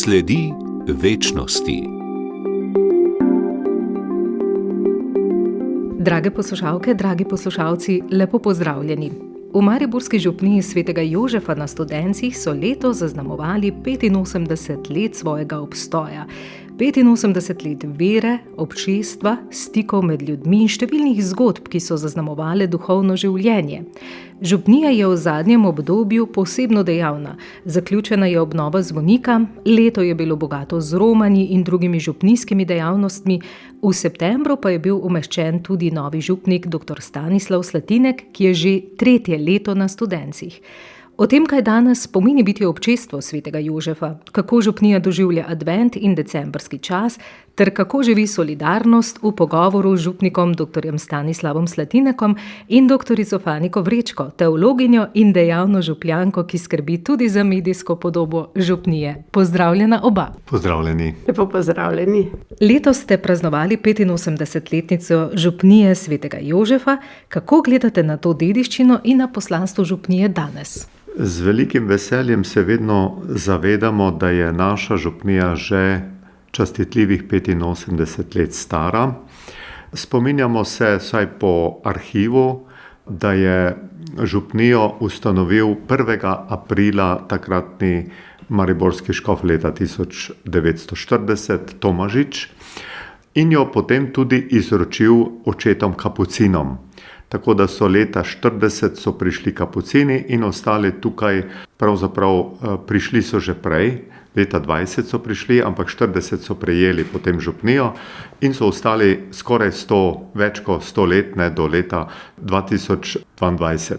Sledi večnosti. Drage poslušalke, dragi poslušalci, lepo pozdravljeni. V mariborski župniji svetega Jožefa na Studencih so letos zaznamovali 85 let svojega obstoja. 85 let vere, občestva, stikov med ljudmi in številnih zgodb, ki so zaznamovale duhovno življenje. Župnija je v zadnjem obdobju posebno dejavna. Zaključena je obnova zvonika, leto je bilo bogato z romanji in drugimi župnijskimi dejavnostmi, v septembru pa je bil umeščen tudi novi župnik dr. Stanislav Slatinek, ki je že 3. leto na Studencih. O tem, kaj danes pomeni biti občestvo svetega Jožefa, kako župnija doživlja advent in decembrski čas, ter kako živi solidarnost, v pogovoru z župnikom dr. Stanislavom Slatinekom in dr. Faniko Vrečko, teologinjo in dejavno župljanko, ki skrbi tudi za medijsko podobo župnije. Pozdravljena oba. Pozdravljeni. Lepo pozdravljeni. Letos ste praznovali 85-letnico župnije svetega Jožefa. Kako gledate na to dediščino in na poslanstvo župnije danes? Z velikim veseljem se vedno zavedamo, da je naša župnija že častitljivih 85 let stara. Spominjamo se, vsaj po arhivu, da je župnijo ustanovil 1. aprila takratni mariborski škof leta 1940 Tomažič in jo potem tudi izročil očetom kapucinom. Tako da so leta 40 so prišli kapucini in ostali tukaj, pravzaprav prišli so že prej, leta 20 so prišli, ampak 40 so prejeli potem župnijo in so ostali skoraj več kot 100 let, do leta 2022.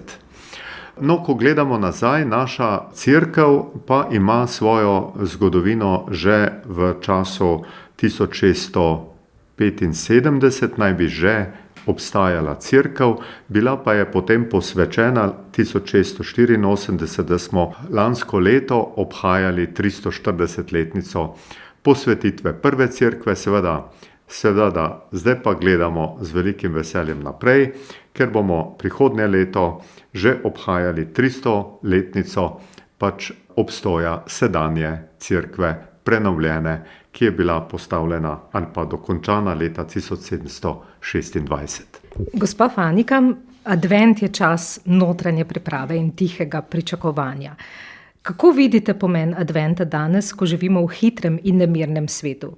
No, ko gledamo nazaj, naša cerkev pa ima svojo zgodovino že v času 1675, naj bi že obstajala cerkev, bila pa je potem posvečena 1684, da smo lansko leto obhajali 340-letnico posvetitve prve cerkve, seveda, zdaj pa gledamo z velikim veseljem naprej, ker bomo prihodnje leto že obhajali 300-letnico obstoja sedanje cerkve, prenovljene, ki je bila postavljena ali pa dokončana leta 1726. Gospa Fanika, advent je čas notranje priprave in tihega pričakovanja. Kako vidite pomen adventa danes, ko živimo v hitrem in nemirnem svetu?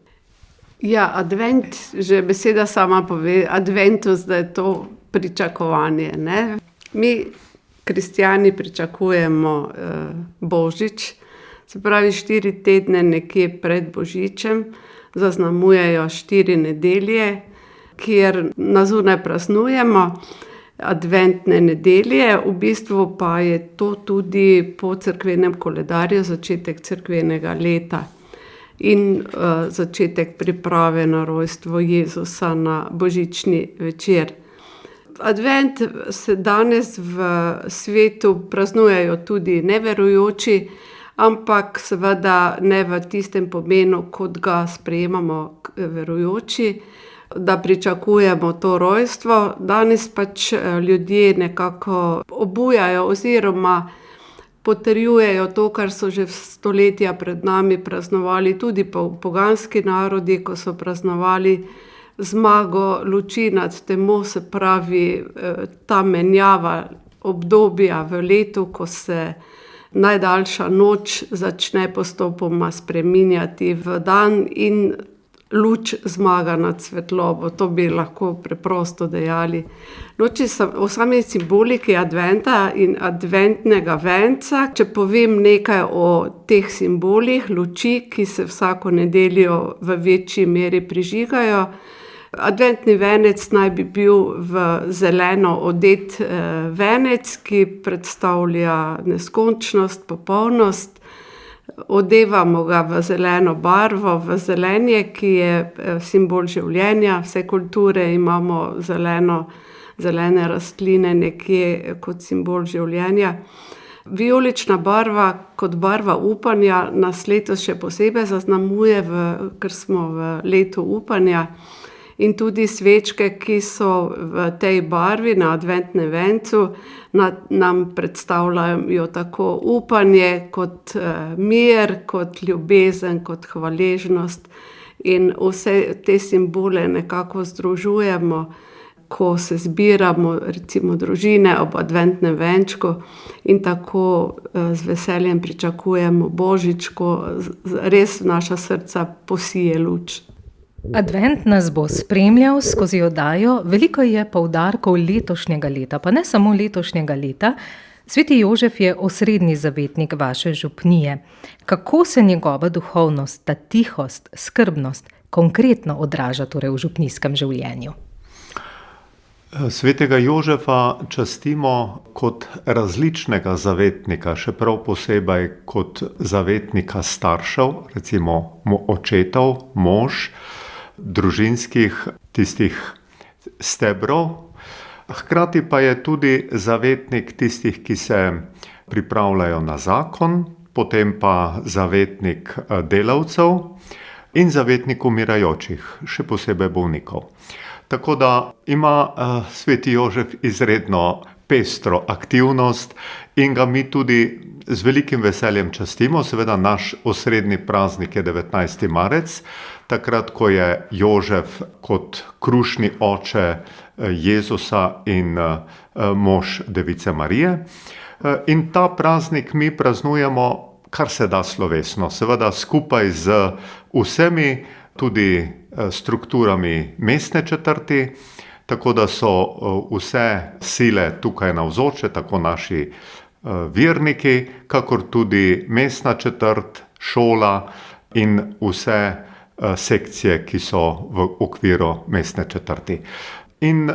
Ja, advent, že beseda sama pove, adventus, da je to pričakovanje, ne? Mi, kristjani, pričakujemo Božič, se pravi 4 tedne nekje pred Božičem, zaznamujejo 4 nedelje, kjer na zunaj praznujemo adventne nedelje, v bistvu pa je to tudi po cerkvenem koledarju začetek cerkvenega leta in začetek priprave na rojstvo Jezusa na božični večer. Advent se danes v svetu praznujejo tudi neverujoči, ampak seveda ne v tistem pomenu, kot ga sprejemamo verujoči, da pričakujemo to rojstvo. Danes ljudje nekako obujajo oziroma potrjujejo to, kar so že stoletja pred nami praznovali tudi poganski narodi, ko so praznovali zmago luči nad temo, se pravi ta menjava obdobja v letu, ko se najdaljša noč začne postopoma spreminjati v dan in luč zmaga nad svetlobo, to bi lahko preprosto dejali. O sami simboliki adventa in adventnega venca, če povem nekaj o teh simbolih luči, ki se vsako nedeljo v večji meri prižigajo. Adventni venec naj bi bil v zeleno odet venec, ki predstavlja neskončnost, popolnost. Odevamo ga v zeleno barvo, v zelenje, ki je simbol življenja. Vse kulture imamo zelene rastline nekje kot simbol življenja. Vijolična barva kot barva upanja nas letos še posebej zaznamuje, ker smo v letu upanja. in tudi svečke, ki so v tej barvi na adventnem vencu, nam predstavljajo tako upanje, kot mir, kot ljubezen, kot hvaležnost. In vse te simbole nekako združujemo, ko se zbiramo, recimo družine ob adventnem venčku, in tako z veseljem pričakujemo Božič, ko res v naša srca posije luč. Advent nas bo spremljal skozi oddajo. Veliko je poudarkov letošnjega leta, pa ne samo letošnjega leta. Sveti Jožef je osrednji zavetnik vaše župnije. Kako se njegova duhovnost, ta tihost, skrbnost konkretno odraža torej v župnijskem življenju? Svetega Jožefa častimo kot različnega zavetnika, še prav posebej kot zavetnika staršev, recimo očetov, mož, družinskih tistih stebrov. Hkrati pa je tudi zavetnik tistih, ki se pripravljajo na zakon, potem pa zavetnik delavcev in zavetnik umirajočih, še posebej bolnikov. Tako da ima sveti Jožef izredno pestro aktivnost in ga mi tudi z velikim veseljem častimo. Seveda naš osrednji praznik je 19. marec, takrat, ko je Jožef kot krušni oče Jezusa in mož Device Marije. In ta praznik mi praznujemo kar se da slovesno, seveda skupaj z vsemi tudi strukturami mestne četrti, tako da so vse sile tukaj navzoče, tako naši verniki, kakor tudi mestna četrt, šola in vse sekcije, ki so v okviru mestne četrti. In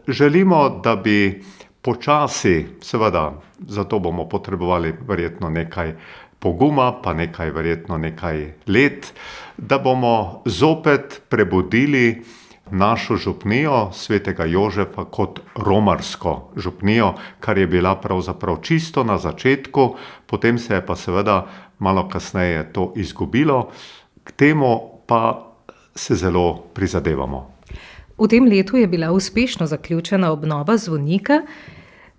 želimo, da bi počasi, seveda, zato bomo potrebovali verjetno nekaj poguma, pa verjetno nekaj let, da bomo zopet prebudili našo župnijo svetega Jožefa kot romarsko župnijo, kar je bila pravzaprav čisto na začetku, potem se je pa seveda malo kasneje to izgubilo, k temu pa se zelo prizadevamo. V tem letu je bila uspešno zaključena obnova zvonika.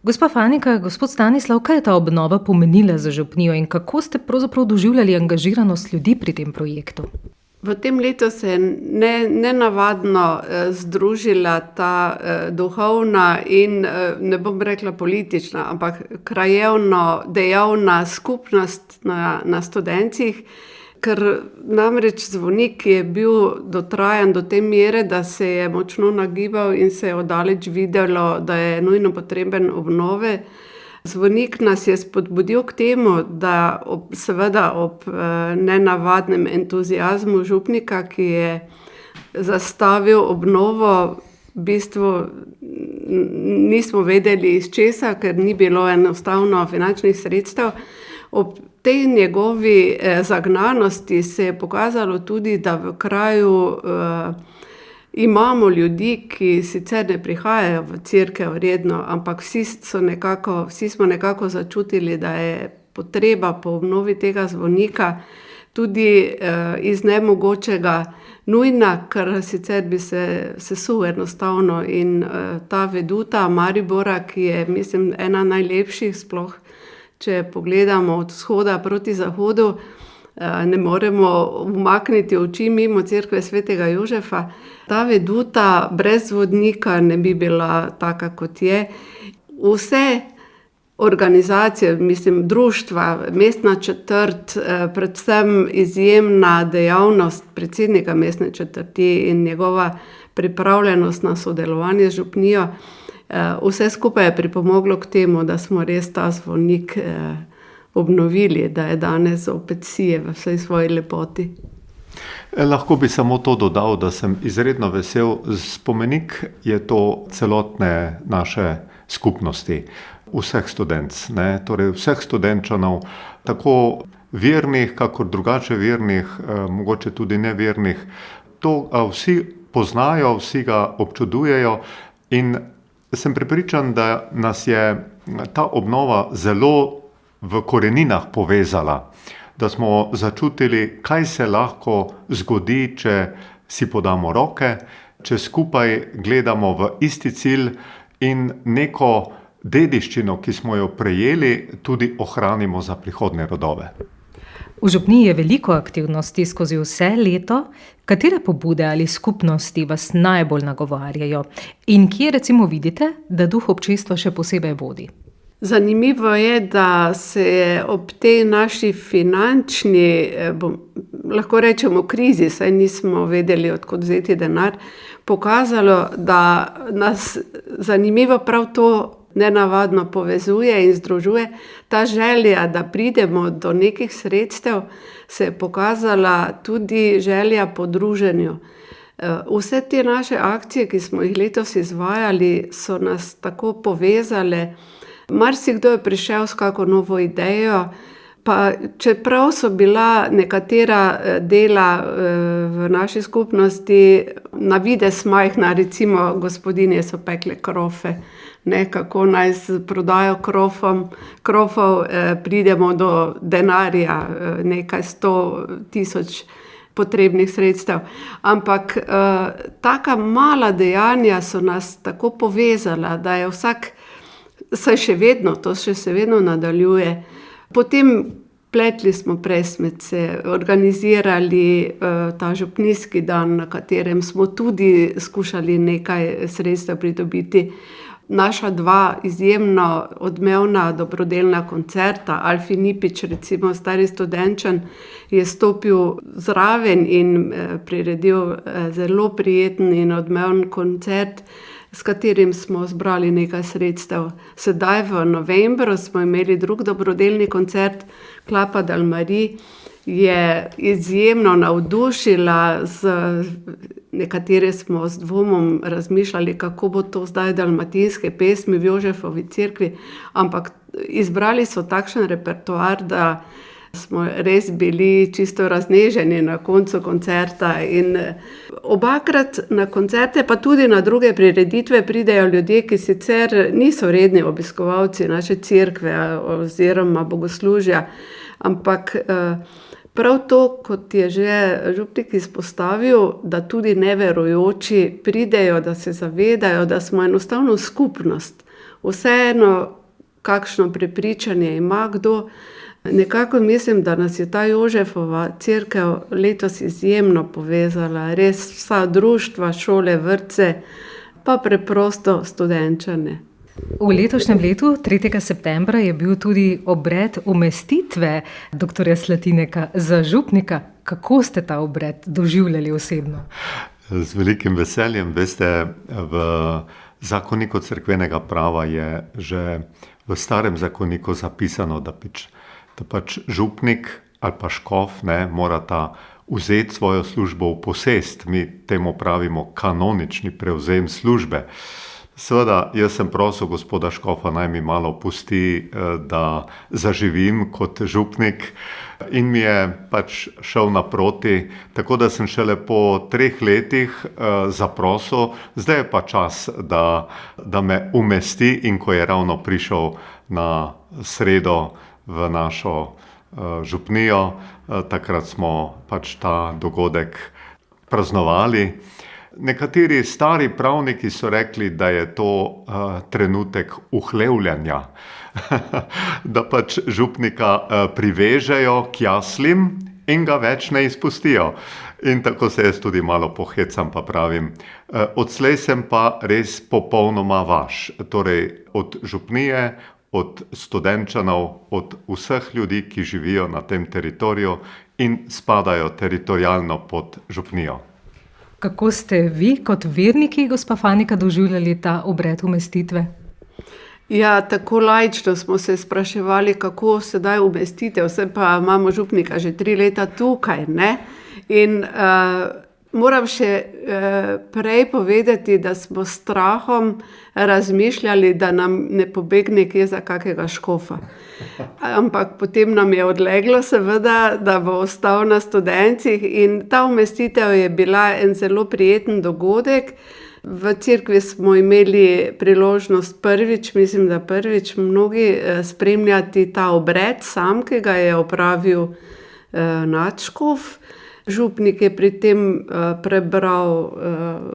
Gospa Fanika, gospod Stanislav, kaj je ta obnova pomenila za župnijo in kako ste pravzaprav doživljali angažiranost ljudi pri tem projektu? V tem letu se je nenavadno združila ta duhovna in, ne bom rekla politična, ampak krajevno dejavna skupnost na Studencih, ker namreč zvonik je bil dotrajan do te mere, da se je močno nagibal in se je oddaleč videlo, da je nujno potreben obnove. Zvonik nas je spodbudil k temu, da seveda ob nenavadnem entuziazmu župnika, ki je zastavil obnovo, v bistvu nismo vedeli iz česa, ker ni bilo enostavno finančnih sredstev. Ob tej njegovi zagnanosti se je pokazalo tudi, da v kraju imamo ljudi, ki sicer ne prihajajo v cerkev redno, ampak vsi smo nekako začutili, da je potreba po obnovi tega zvonika tudi iz nemogočega nujna, ker sicer bi se sesul enostavno. In ta veduta Maribora, ki je, mislim, ena najlepših, sploh če pogledamo od vzhoda proti zahodu, ne moremo umakniti oči mimo cerkve svetega Jožefa. Ta veduta brez vodnika ne bi bila taka, kot je. Vse organizacije, mislim, društva, mestna četrt, predvsem izjemna dejavnost predsednika mestne četrti in njegova pripravljenost na sodelovanje z župnijo, vse skupaj je pripomoglo k temu, da smo res ta zvonik obnovili, da je danes opet sije v vsej svoji lepoti. Lahko bi samo to dodal, da sem izredno vesel. Spomenik je to celotne naše skupnosti, vseh Studenc, torej vseh Studenčanov, tako vernih, kakor drugače vernih, mogoče tudi nevernih. To vsi poznajo, vsi ga občudujejo in sem prepričan, da nas je ta obnova zelo v koreninah povezala, da smo začutili, kaj se lahko zgodi, če si podamo roke če skupaj gledamo v isti cilj in neko dediščino, ki smo jo prejeli, tudi ohranimo za prihodnje rodove. V župniji je veliko aktivnosti skozi vse leto. Katere pobude ali skupnosti vas najbolj nagovarjajo? In kje recimo vidite, da duh občestva še posebej vodi? Zanimivo je, da se je ob tej naši finančni, lahko rečemo krizi, saj nismo vedeli, od kod vzeti denar, pokazalo, da nas zanimivo prav to nenavadno povezuje in združuje. Ta želja, da pridemo do nekih sredstev, se je pokazala tudi želja po druženju. Vse te naše akcije, ki smo jih letos izvajali, so nas tako povezale. Marsikdo je prišel s kako novo idejo, pa čeprav so bila nekatera dela v naši skupnosti na videz majhna, recimo gospodinje so pekle krofe, kako naj s prodajo krofov pridemo do denarja, nekaj 100,000 potrebnih sredstev. Ampak taka mala dejanja so nas tako povezala, da je vsak, saj še vedno, to se vedno nadaljuje. Potem pletli smo presmece, organizirali ta župnijski dan, na katerem smo tudi skušali nekaj sredstev pridobiti. Naša dva izjemno odmevna dobrodelna koncerta, Alfi Nipič, recimo stari Studenčan, je stopil zraven in priredil zelo prijeten in odmeven koncert, s katerim smo zbrali nekaj sredstev. Sedaj v novembru smo imeli drug dobrodelni koncert, Klapa Dalmarie je izjemno navdušila, nekatere smo z dvomom razmišljali, kako bo to zdaj dalmatinske pesmi v Jožefovi cerkvi, ampak izbrali so takšen repertoar, da smo res bili čisto razneženi na koncu koncerta. In obakrat na koncerte, pa tudi na druge prireditve pridejo ljudje, ki sicer niso redni obiskovalci naše cerkve oziroma bogoslužja, ampak prav to, kot je že župnik izpostavil, da tudi neverujoči pridejo, da se zavedajo, da smo enostavno skupnost. Vseeno, kakšno prepričanje ima kdo. Nekako mislim, da nas je ta Jožefova cerkev letos izjemno povezala. Res vsa društva, šole, vrtce, pa preprosto Studenčane. V letošnjem letu, 3. septembra, je bil tudi obred umestitve dr. Slatineka za župnika. Kako ste ta obred doživljali osebno? Z velikim veseljem. Veste, v zakoniku cerkvenega prava je že v starem zakoniku zapisano, da pač župnik ali pa škof morata vzeti svojo službo v posest. Mi temu pravimo kanonični prevzem službe. Seveda, jaz sem prosil gospoda škofa, naj mi malo pusti, da zaživim kot župnik, in mi je pač šel naproti, tako da sem šele po 3 letih zaprosil, zdaj je pa čas, da me umesti, in ko je ravno prišel na sredo v našo župnijo, takrat smo pač ta dogodek praznovali. Nekateri stari pravniki so rekli, da je to trenutek uhlevljanja, da pač župnika privežejo k jaslim in ga več ne izpustijo. In tako se jaz tudi malo pohecam, pa pravim, odslej sem pa res popolnoma vaš. Torej od župnije, od Studenčanov, od vseh ljudi, ki živijo na tem teritoriju in spadajo teritorialno pod župnijo. Kako ste vi kot verniki, gospa Fanika, doživljali ta obred umestitve? Ja, tako laično smo se spraševali, kako sedaj umestitev, vse pa imamo župnika že 3 leta tukaj, ne? In moram še prej povedati, da smo s strahom razmišljali, da nam ne pobegne kje za kakega škofa. Ampak potem nam je odleglo seveda, da bo ostal na Studencih, in ta umestitev je bila en zelo prijeten dogodek. V cerkvi smo imeli priložnost prvič, mislim, da prvič mnogi spremljati ta obred sam, ki ga je opravil nadškof. Župnik je pri tem prebral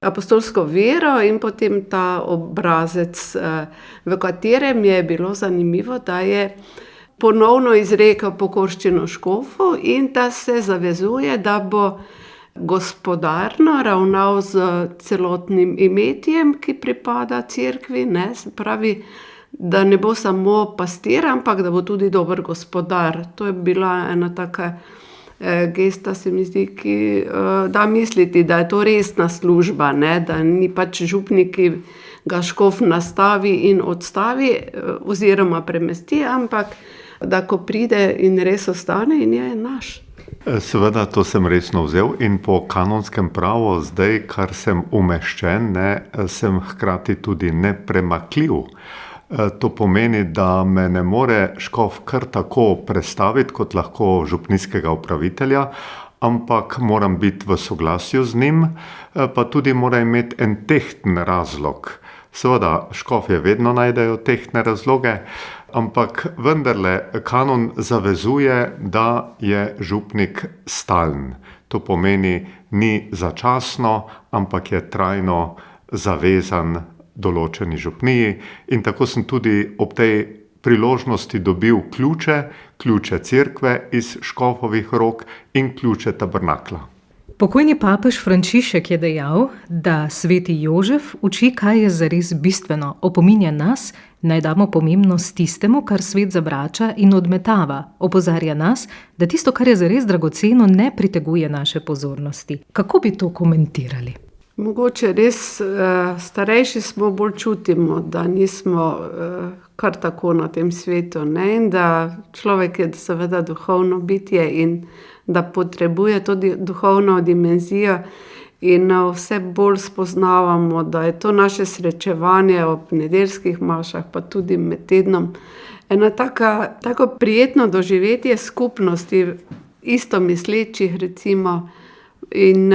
apostolsko vero in potem ta obrazec, v katerem je bilo zanimivo, da je ponovno izrekel pokorščino škofu in da se zavezuje, da bo gospodarno ravnal z celotnim imetjem, ki pripada cerkvi, ne, se pravi, da ne bo samo pastir, ampak da bo tudi dober gospodar. To je bila ena taka gesta, se mi zdi, ki da misliti, da je to resna služba, ne? Da ni pač župnik, ki ga škof nastavi in odstavi oziroma premesti, ampak da ko pride in res ostane in je naš. Seveda, to sem resno vzel in po kanonskem pravu, zdaj, kar sem umeščen, ne, sem hkrati tudi nepremakljiv. To pomeni, da me ne more škof kar tako prestaviti kot lahko župnijskega upravitelja, ampak moram biti v soglasju z njim, pa tudi mora imeti en tehten razlog. Seveda, škofje vedno najdejo tehtne razloge, ampak vendarle kanon zavezuje, da je župnik stalen. To pomeni, ni začasno, ampak je trajno zavezan določeni župniji in tako sem tudi ob tej priložnosti dobil ključe cerkve iz škofovih rok in ključe tabernakla. Pokojni papež Frančišek je dejal, da sveti Jožef uči, kaj je zares bistveno, opominja nas, naj damo pomembnost tistemu, kar svet zavrača in odmetava, opozarja nas, da tisto, kar je zares dragoceno, ne priteguje naše pozornosti. Kako bi to komentirali? Mogoče res starejši smo, bolj čutimo, da nismo kar tako na tem svetu, ne? In da človek je seveda duhovno bitje in da potrebuje tudi duhovno dimenzijo in vse bolj spoznavamo, da je to naše srečevanje ob nedeljskih mašah, pa tudi med tednom, ena tako prijetno doživetje skupnosti, isto mislečih recimo, in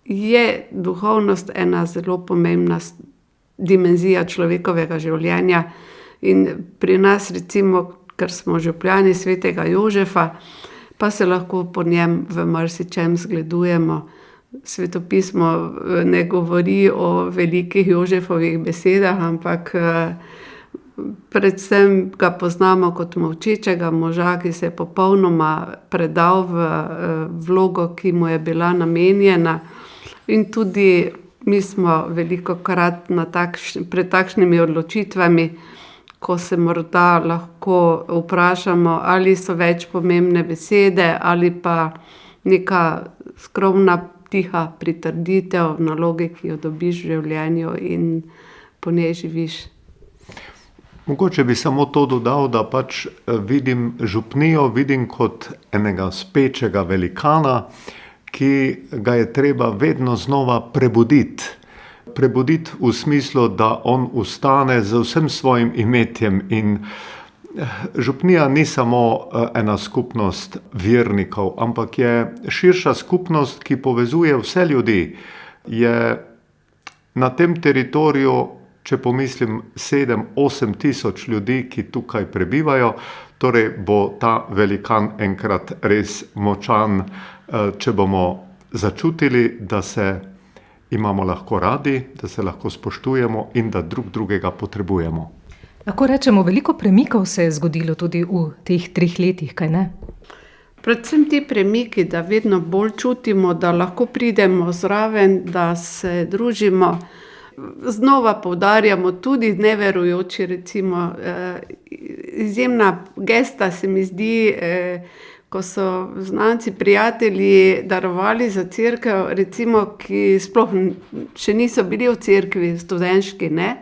je duhovnost ena zelo pomembna dimenzija človekovega življenja in pri nas recimo, ker smo župljani svetega Jožefa, pa se lahko po njem v marsičem zgledujemo. Svetopismo ne govori o velikih Jožefovih besedah, ampak predvsem ga poznamo kot molčečega moža, ki se je popolnoma predal v vlogo, ki mu je bila namenjena. In tudi mi smo velikokrat pred takšnimi odločitvami, ko se morda lahko vprašamo, ali so več pomembne besede ali pa neka skromna, tiha pritrditev naloge, ki jo dobiš v življenju in po njej živiš. Mogoče bi samo to dodal, da pač vidim župnijo, vidim kot enega spečega velikana, ki ga je treba vedno znova prebuditi. Prebuditi v smislu, da on ustane z vsem svojim imetjem in župnija ni samo ena skupnost vernikov, ampak je širša skupnost, ki povezuje vse ljudi. Je na tem teritoriju, če pomislim, 7-8 tisoč ljudi, ki tukaj prebivajo, torej bo ta velikan enkrat res močan, če bomo začutili, da se imamo lahko radi, da se lahko spoštujemo in da drug drugega potrebujemo. Lahko rečemo, veliko premikov se je zgodilo tudi v teh 3 letih, kaj ne? Predvsem ti premiki, da vedno bolj čutimo, da lahko pridemo zraven, da se družimo. Znova poudarjamo tudi neverujoči, recimo, izjemna gesta se mi zdi, ko so znanci, prijatelji darovali za cerkev, recimo, ki sploh še niso bili v cerkvi, študentski, ne.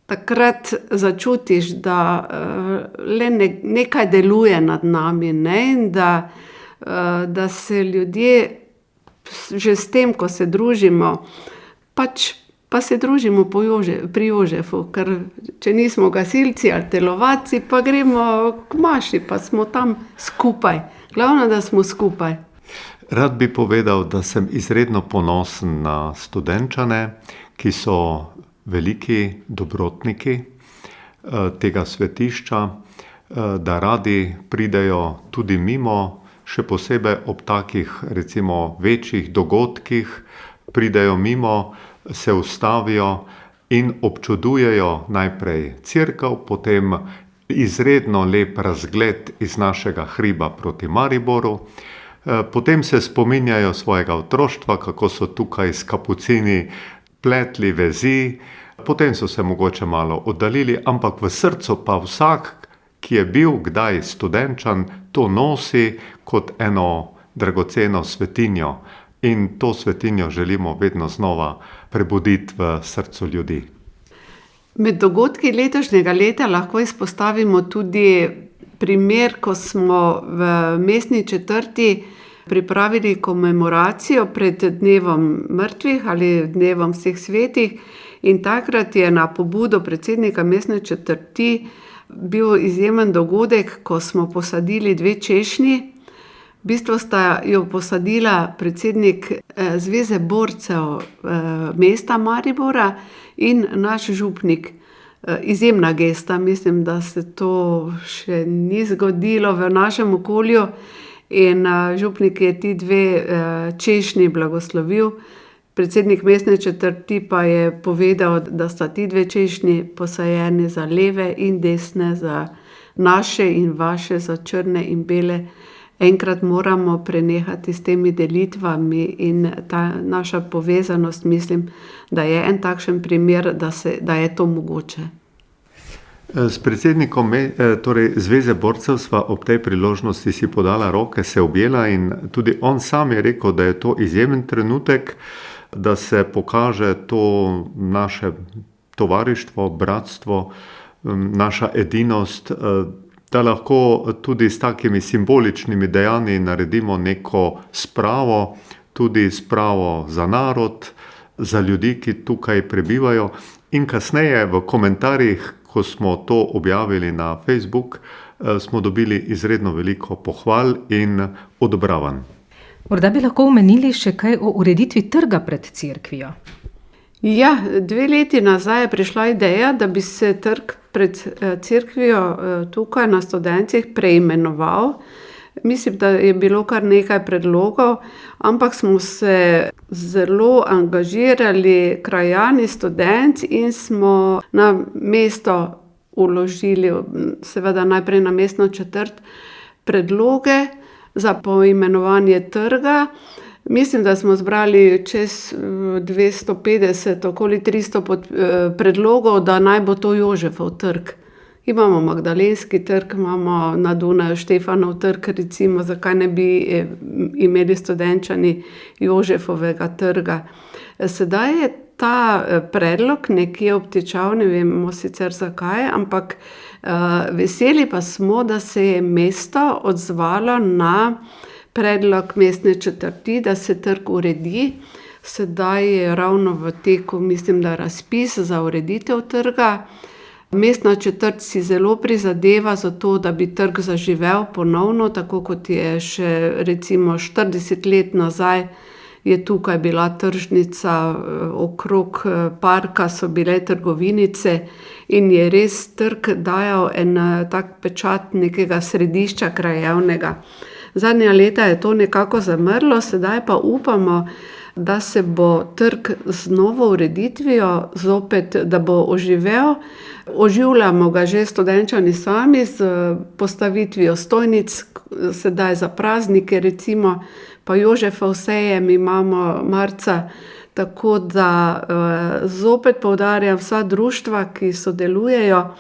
Takrat začutiš, da le nekaj deluje nad nami, ne, in da se ljudje že s tem, ko se družimo, pa se družimo pri Jožefu, ker če nismo gasilci ali telovadci, pa gremo k maši, pa smo tam skupaj. Glavno, da smo skupaj. Rad bi povedal, da sem izredno ponosen na Studenčane, ki so veliki dobrotniki tega svetišča, da radi pridejo tudi mimo še posebej ob takih recimo večjih dogodkih, pridejo mimo, se ustavijo in občudujejo najprej cerkev, potem izredno lep razgled iz našega hriba proti Mariboru. Potem se spominjajo svojega otroštva, kako so tukaj s kapucini pletli vezi, potem so se mogoče malo oddaljili, ampak v srcu pa vsak, ki je bil kdaj študentčan, to nosi kot eno dragoceno svetinjo. In to svetinjo želimo vedno znova prebuditi v srcu ljudi. Med dogodki letošnjega leta lahko izpostavimo tudi primer, ko smo v mestni četrti pripravili komemoracijo pred dnevom mrtvih ali dnevom vseh svetih, in takrat je na pobudo predsednika mestne četrti bil izjemen dogodek, ko smo posadili 2 češnji. V bistvu sta jo posadila predsednik Zveze borcev mesta Maribora in naš župnik. Izjemna gesta, mislim, da se to še ni zgodilo v našem okolju, in župnik je ti 2 češnji blagoslovil. Predsednik mestne četrti pa je povedal, da sta ti 2 češnji posajeni za leve in desne, za naše in vaše, za črne in bele. Enkrat moramo prenehati s temi delitvami, in ta naša povezanost, mislim, da je en takšen primer, da je to mogoče. S predsednikom torej Zveze borcev sva ob tej priložnosti si podala roke, se objela, in tudi on sam je rekel, da je to izjemen trenutek, da se pokaže to naše tovarištvo, bratstvo, naša edinost, da lahko tudi s takimi simboličnimi dejanji naredimo neko spravo, tudi spravo za narod, za ljudi, ki tukaj prebivajo. In kasneje v komentarjih, ko smo to objavili na Facebook, smo dobili izredno veliko pohval in odobravanj. Morda bi lahko omenili še kaj o ureditvi trga pred cerkvijo. Ja, 2 leti nazaj je prišla ideja, da bi se trg pred cerkvijo tukaj na Studencih preimenoval. Mislim, da je bilo kar nekaj predlogov, ampak smo se zelo angažirali krajani Studenc in smo na mesto vložili, seveda najprej na mestno četrt, predloge za poimenovanje trga. Mislim, da smo zbrali čez 250, okoli 300 predlogov, da naj bo to Jožefov trg. Imamo Magdalenski trg, imamo na Dunaju Štefanov trg, recimo, zakaj ne bi imeli Studenčani Jožefovega trga. Sedaj je ta predlog nekje obtičal, ne vemo sicer zakaj, ampak veseli pa smo, da se je mesto odzvalo na predlog mestne četrti, da se trg uredi. Sedaj je ravno v teku, mislim, da razpis za ureditev trga. Mestna četrt si zelo prizadeva za to, da bi trg zaživel ponovno, tako kot je še recimo 40 let nazaj je tukaj bila tržnica, okrog parka so bile trgovinice in je res trg dajal en tak pečat nekega središča krajevnega. Zadnja leta je to nekako zamrlo, sedaj pa upamo, da se bo trg z novo ureditvijo zopet, da bo oživel. Oživljamo ga že Studenčani sami z postavitvijo stojnic, sedaj za praznike recimo, pa Jožefov sejem imamo marca, tako da zopet poudarjam vsa društva, ki sodelujejo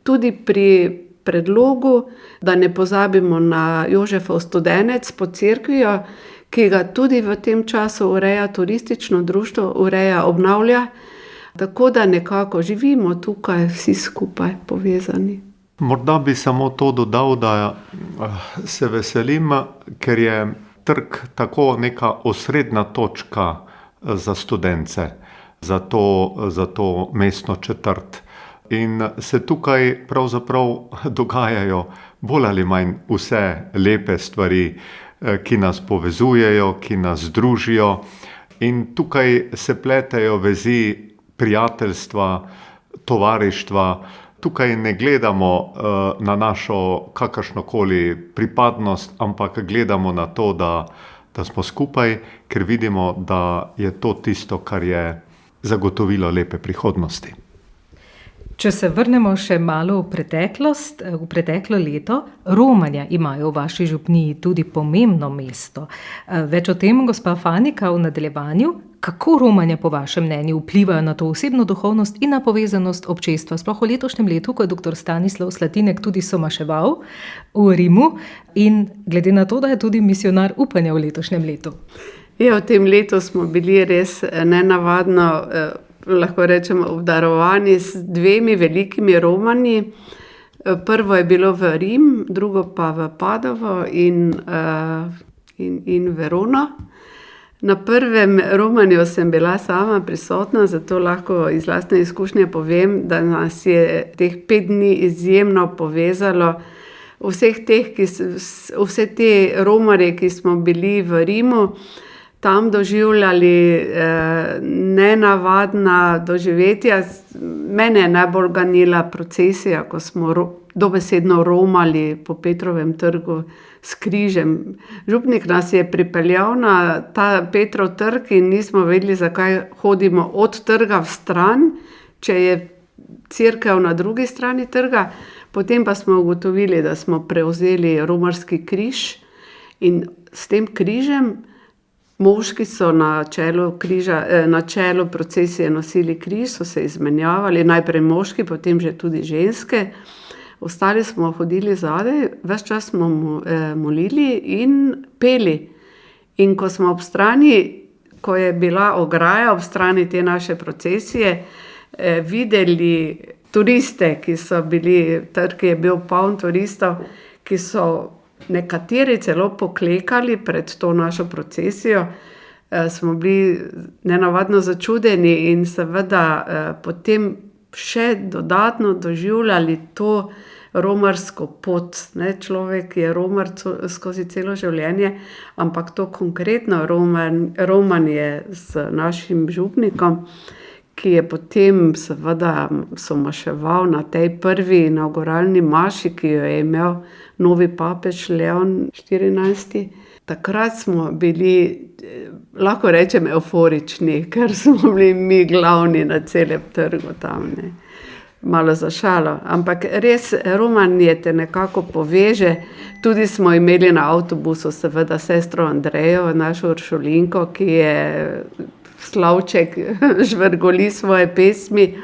tudi pri predlogu, da ne pozabimo na Jožefov studenec pod cerkvijo, ki ga tudi v tem času ureja turistično društvo, ureja, obnavlja, tako da nekako živimo tukaj vsi skupaj povezani. Morda bi samo to dodal, da se veselim, ker je trg tako neka osrednja točka za Studence, za to mestno četrt. In se tukaj pravzaprav dogajajo bolj ali manj vse lepe stvari, ki nas povezujejo, ki nas združijo. In tukaj se pletejo vezi prijateljstva, tovarištva, tukaj ne gledamo na našo kakršnokoli pripadnost, ampak gledamo na to, da smo skupaj, ker vidimo, da je to tisto, kar je zagotovilo lepe prihodnosti. Če se vrnemo še malo v preteklost, v preteklo leto, romanja imajo v vaši župniji tudi pomembno mesto. Več o tem, gospa Fanika, v nadaljevanju. Kako romanja po vašem mnenju vplivajo na to osebno duhovnost in na povezanost občestva, sploh v letošnjem letu, ko je dr. Stanislav Slatinek tudi somaševal v Rimu in glede na to, da je tudi misionar upanja v letošnjem letu? Ja, v tem letu smo bili res nenavadno, lahko rečemo, obdarovani z dvemi velikimi romanji. Prvo je bilo v Rim, drugo pa v Padovo in Verono. Na prvem romanju sem bila sama prisotna, zato lahko iz lastne izkušnje povem, da nas je teh 5 dni izjemno povezalo. Vse te romarje, ki smo bili v Rimu, tam doživljali nenavadna doživetja. Mene je najbolj ganila procesija, ko smo dobesedno romali po Petrovem trgu s križem. Župnik nas je pripeljal na ta Petrov trg in nismo vedeli, zakaj hodimo od trga v stran, če je cerkev na drugi strani trga. Potem pa smo ugotovili, da smo prevzeli romarski križ in s tem križem moški so na čelu procesije nosili križ, so se izmenjavali, najprej moški, potem že tudi ženske. Ostali smo hodili zadaj, ves čas smo molili in peli. In ko smo ob strani, ko je bila ograja ob strani te naše procesije, videli turiste, ki so bili, trg je bil poln turistov, ki so nekateri celo poklekali pred to našo procesijo, smo bili nenavadno začudeni in seveda potem še dodatno doživljali to romarsko pot. Človek je romar skozi celo življenje, ampak to konkretno romanje z našim župnikom, ki je potem seveda somaševal na tej prvi inavguralni maši, ki jo je imel novi papež Leon XIV. Takrat smo bili, lahko rečem, evforični, ker smo bili mi glavni na celem trgu tam. Malo za šalo, ampak res romanje te nekako poveže. Tudi smo imeli na avtobusu seveda sestro Andrejo, našo uršulinko, ki je slavček žvrgoli svoje pesmi,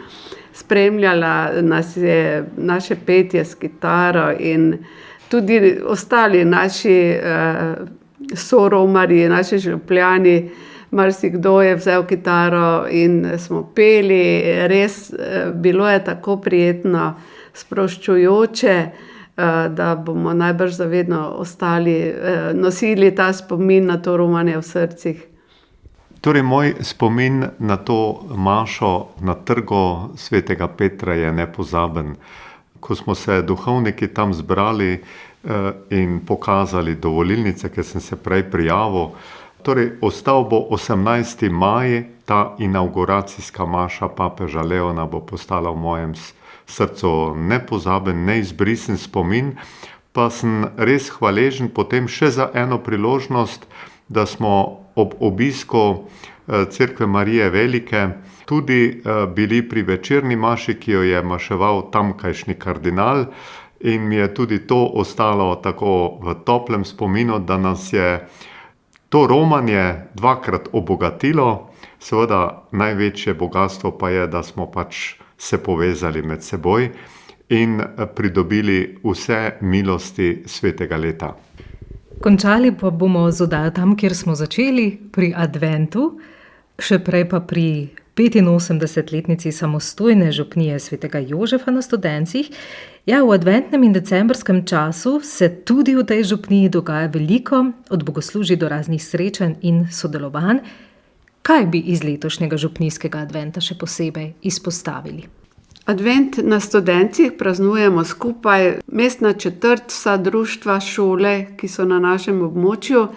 spremljala nas je naše petje s kitaro in tudi ostali naši soromarji, naši župljani, marsikdo je vzel kitaro in smo peli. Res bilo je tako prijetno, sproščujoče, da bomo najbrž zavedno nosili ta spomin na to romanje v srcih. Torej, moj spomin na to mašo na trgu svetega Petra je nepozaben. Ko smo se duhovniki tam zbrali in pokazali dovolilnice, ker sem se prej prijavil, torej ostal bo 18. maj, ta inauguracijska maša papeža Leona bo postala v mojem srcu nepozaben, neizbrisen spomin, pa sem res hvaležen potem še za eno priložnost, da smo ob obisku cerkve Marije Velike tudi bili pri večerni maši, ki jo je maševal tamkajšnji kardinal, in mi je tudi to ostalo tako v toplem spominu, da nas je to romanje dvakrat obogatilo. Seveda največje bogastvo pa je, da smo pač se povezali med seboj in pridobili vse milosti svetega leta. Končali pa bomo z oddajo tam, kjer smo začeli, pri adventu, še prej pa pri 85-letnici samostojne župnije svetega Jožefa na Studencih. Ja, v adventnem in decembrskem času se tudi v tej župniji dogaja veliko, od bogoslužij do raznih srečanj in sodelovanj. Kaj bi iz letošnjega župnijskega adventa še posebej izpostavili? Advent na Studencih praznujemo skupaj, mestna četrt, vsa društva, šole, ki so na našem območju.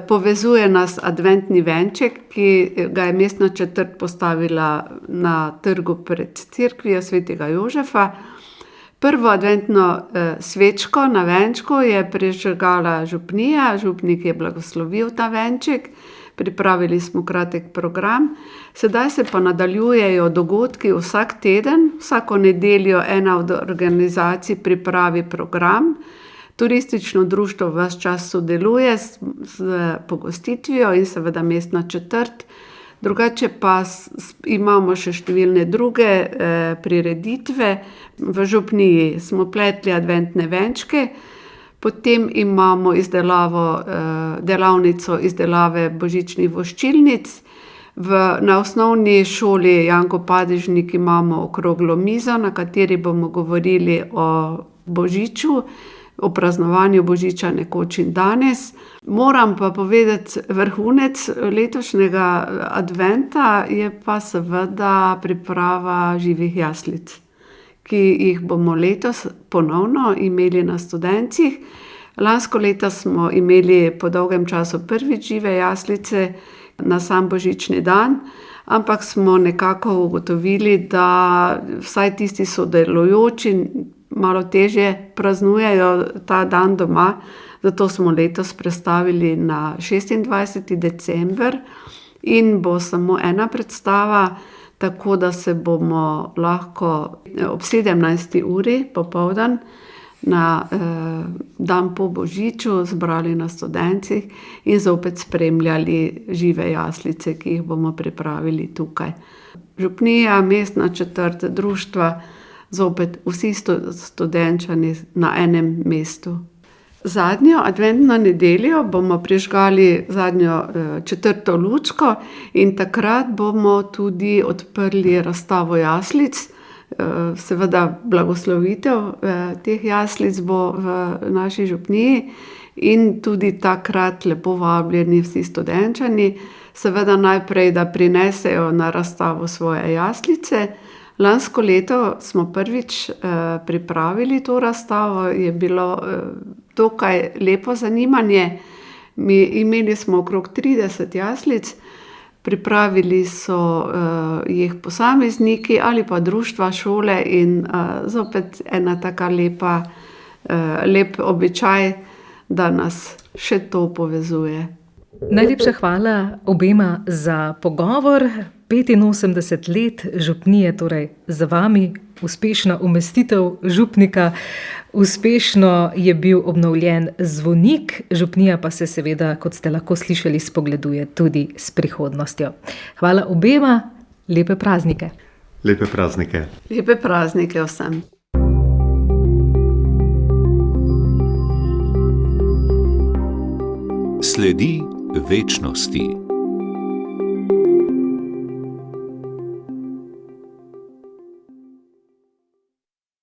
Povezuje nas adventni venček, ki ga je mestna četrt postavila na trgu pred cerkvijo svetega Jožefa. Prvo adventno svečko na venčku je prižgala župnija, župnik je blagoslovil ta venček, pripravili smo kratek program. Sedaj se pa nadaljujejo dogodki vsak teden, vsako nedeljo ena od organizacij pripravi program. Turistično društvo ves čas sodeluje z pogostitvijo in seveda mestna četrt. Drugače pa imamo še številne druge prireditve. V župniji smo pletli adventne venčke, potem imamo delavnico izdelave božičnih voščilnic. Na osnovni šoli Janko Padežnik imamo okroglo mizo, na kateri bomo govorili o božiču, o praznovanju božiča nekoč in danes. Moram pa povedati, vrhunec letošnjega adventa je pa seveda priprava živih jaslic, ki jih bomo letos ponovno imeli na Studencih. Lansko leto smo imeli po dolgem času prvič žive jaslice na sam božični dan, ampak smo nekako ugotovili, da vsaj tisti sodelujoči malo težje praznujejo ta dan doma, zato smo letos prestavili na 26. december in bo samo ena predstava, tako da se bomo lahko ob 17. uri popoldan na dan po božiču zbrali na Studencih in zopet spremljali žive jaslice, ki jih bomo pripravili tukaj. Župnija, mestna četrt, društva, zopet vsi Studenčani na enem mestu. Zadnjo adventno nedeljo bomo prižgali zadnjo četrto lučko in takrat bomo tudi odprli razstavo jaslic. Seveda blagoslovitev teh jaslic bo v naši župniji in tudi takrat lepo vabljeni vsi Studenčani. Seveda najprej, da prinesejo na razstavo svoje jaslice. Lansko leto smo prvič pripravili to razstavo, je bilo dokaj lepo zanimanje. Imeli smo okrog 30 jaslic, pripravili so jih posamezniki ali pa društva, šole in zopet ena taka lep običaj, da nas še to povezuje. Najlepša hvala obema za pogovor. 85 let župnije, torej za vami, uspešna umestitev župnika, uspešno je bil obnovljen zvonik, župnija pa se seveda, kot ste lahko slišali, spogleduje tudi s prihodnostjo. Hvala obema, lepe praznike. Lepe praznike. Lepe praznike vsem. Sledi večnosti.